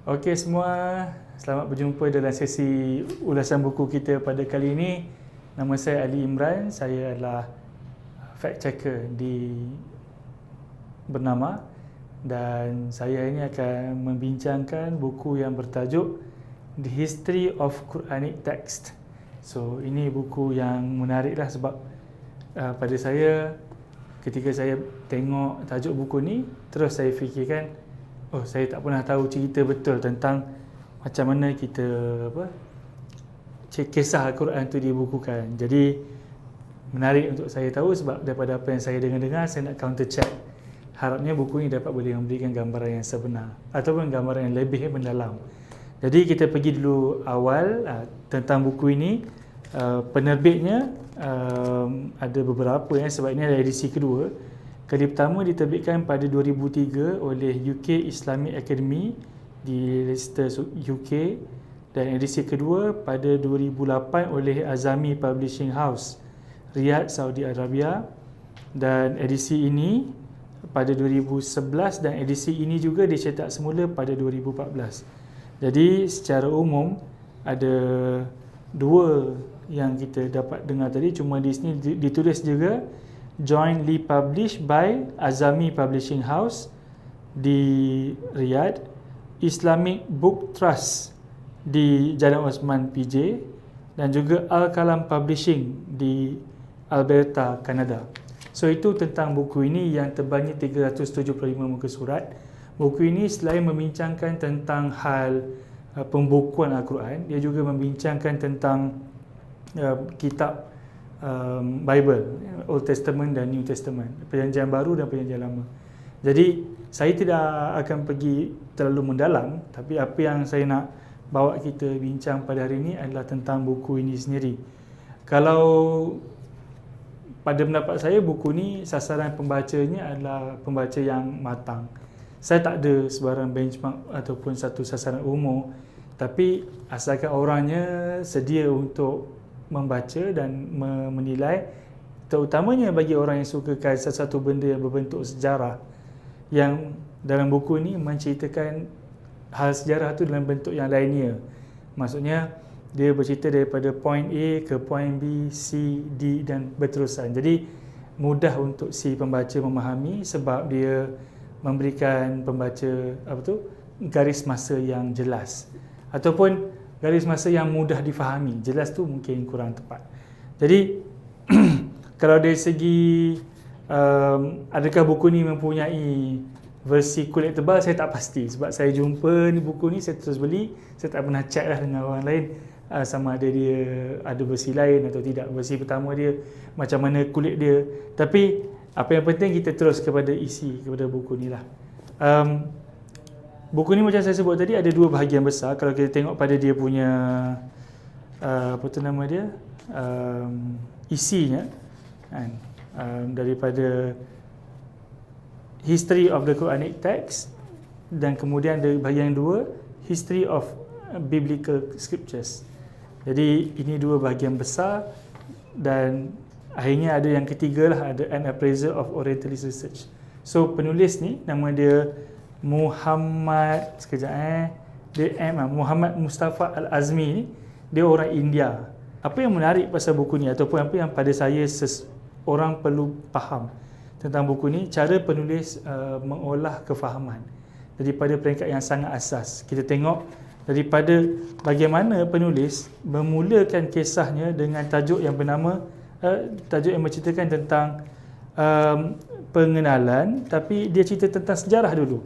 Okey semua, selamat berjumpa dalam sesi ulasan buku kita pada kali ini. Nama saya Ali Imran, saya adalah fact checker di Bernama dan saya ini akan membincangkan buku yang bertajuk The History of Quranic Text. So ini buku yang menariklah sebab pada saya ketika saya tengok tajuk buku ni, terus saya fikirkan saya tak pernah tahu cerita betul tentang macam mana kita kisah Al-Quran tu dibukukan. Jadi menarik untuk saya tahu sebab daripada apa yang saya dengar-dengar, saya nak counter check. Harapnya buku ini dapat boleh memberikan gambaran yang sebenar ataupun gambaran yang lebih mendalam. Jadi kita pergi dulu awal tentang buku ini. Penerbitnya ada beberapa sebab ini adalah edisi kedua. Kali pertama diterbitkan pada 2003 oleh UK Islamic Academy di Leicester, UK, dan edisi kedua pada 2008 oleh Azami Publishing House, Riyadh, Saudi Arabia, dan edisi ini pada 2011 dan edisi ini juga dicetak semula pada 2014. Jadi secara umum ada dua yang kita dapat dengar tadi, cuma di sini ditulis juga jointly published by Azami Publishing House di Riyadh, Islamic Book Trust di Jalan Osman PJ, dan juga Al-Kalam Publishing di Alberta, Kanada. So itu tentang buku ini yang tebalnya 375 muka surat. Buku ini selain membincangkan tentang hal pembukuan Al-Quran, dia juga membincangkan tentang kitab Bible, Old Testament dan New Testament, Perjanjian Baru dan Perjanjian Lama. Jadi saya tidak akan pergi terlalu mendalam, tapi apa yang saya nak bawa kita bincang pada hari ini adalah tentang buku ini sendiri. Kalau pada pendapat saya, buku ni sasaran pembacanya adalah pembaca yang matang. Saya tak ada sebarang benchmark ataupun satu sasaran umur, tapi asalkan orangnya sedia untuk membaca dan menilai, terutamanya bagi orang yang sukakan sesuatu benda yang berbentuk sejarah, yang dalam buku ini menceritakan hal sejarah tu dalam bentuk yang linear. Maksudnya dia bercerita daripada point A ke point B, C, D dan berterusan. Jadi mudah untuk si pembaca memahami sebab dia memberikan pembaca garis masa yang jelas ataupun garis masa yang mudah difahami. Jelas tu mungkin kurang tepat. Jadi kalau dari segi adakah buku ni mempunyai versi kulit tebal, saya tak pasti. Sebab saya jumpa ni buku ni, saya terus beli. Saya tak pernah check dengan orang lain sama ada dia ada versi lain atau tidak. Versi pertama dia macam mana kulit dia. Tapi apa yang penting kita terus kepada isi, kepada buku ni lah. Buku ni macam saya sebut tadi ada dua bahagian besar. Kalau kita tengok pada dia punya isinya kan, daripada History of the Quranic Text, dan kemudian ada bahagian dua, History of Biblical Scriptures. Jadi ini dua bahagian besar, dan akhirnya ada yang ketiga lah, ada An Appraisal of Orientalist Research. So penulis ni nama dia Muhammad Muhammad Mustafa Al-Azmi ni, dia orang India. Apa yang menarik pasal buku ni ataupun apa yang pada saya orang perlu faham tentang buku ni, cara penulis mengolah kefahaman daripada peringkat yang sangat asas. Kita tengok daripada bagaimana penulis memulakan kisahnya dengan tajuk yang bernama tajuk yang menceritakan tentang pengenalan, tapi dia cerita tentang sejarah dulu.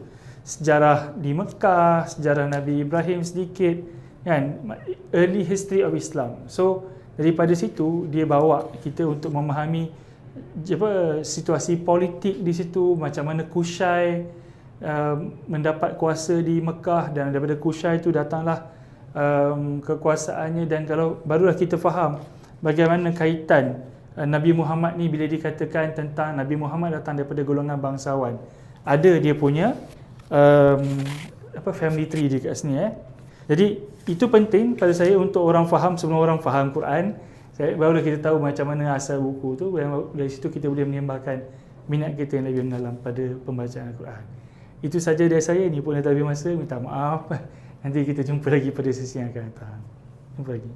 Sejarah di Mekah, sejarah Nabi Ibrahim sedikit, kan, early history of Islam. So daripada situ dia bawa kita untuk memahami situasi politik di situ, macam mana Kushai mendapat kuasa di Mekah, dan daripada Kushai itu datanglah kekuasaannya, dan kalau barulah kita faham bagaimana kaitan Nabi Muhammad ni bila dikatakan tentang Nabi Muhammad datang daripada golongan bangsawan. Ada dia punya family tree dekat sini. Jadi itu penting pada saya untuk orang faham, sebelum orang faham Quran, barulah kita tahu macam mana asal buku tu. Dari situ kita boleh menambahkan minat kita yang lebih mendalam pada pembacaan Al-Quran. Itu saja dari saya. Ini pun dah habis masa. Minta maaf Nanti kita jumpa lagi pada sesi yang akan datang. Jumpa lagi.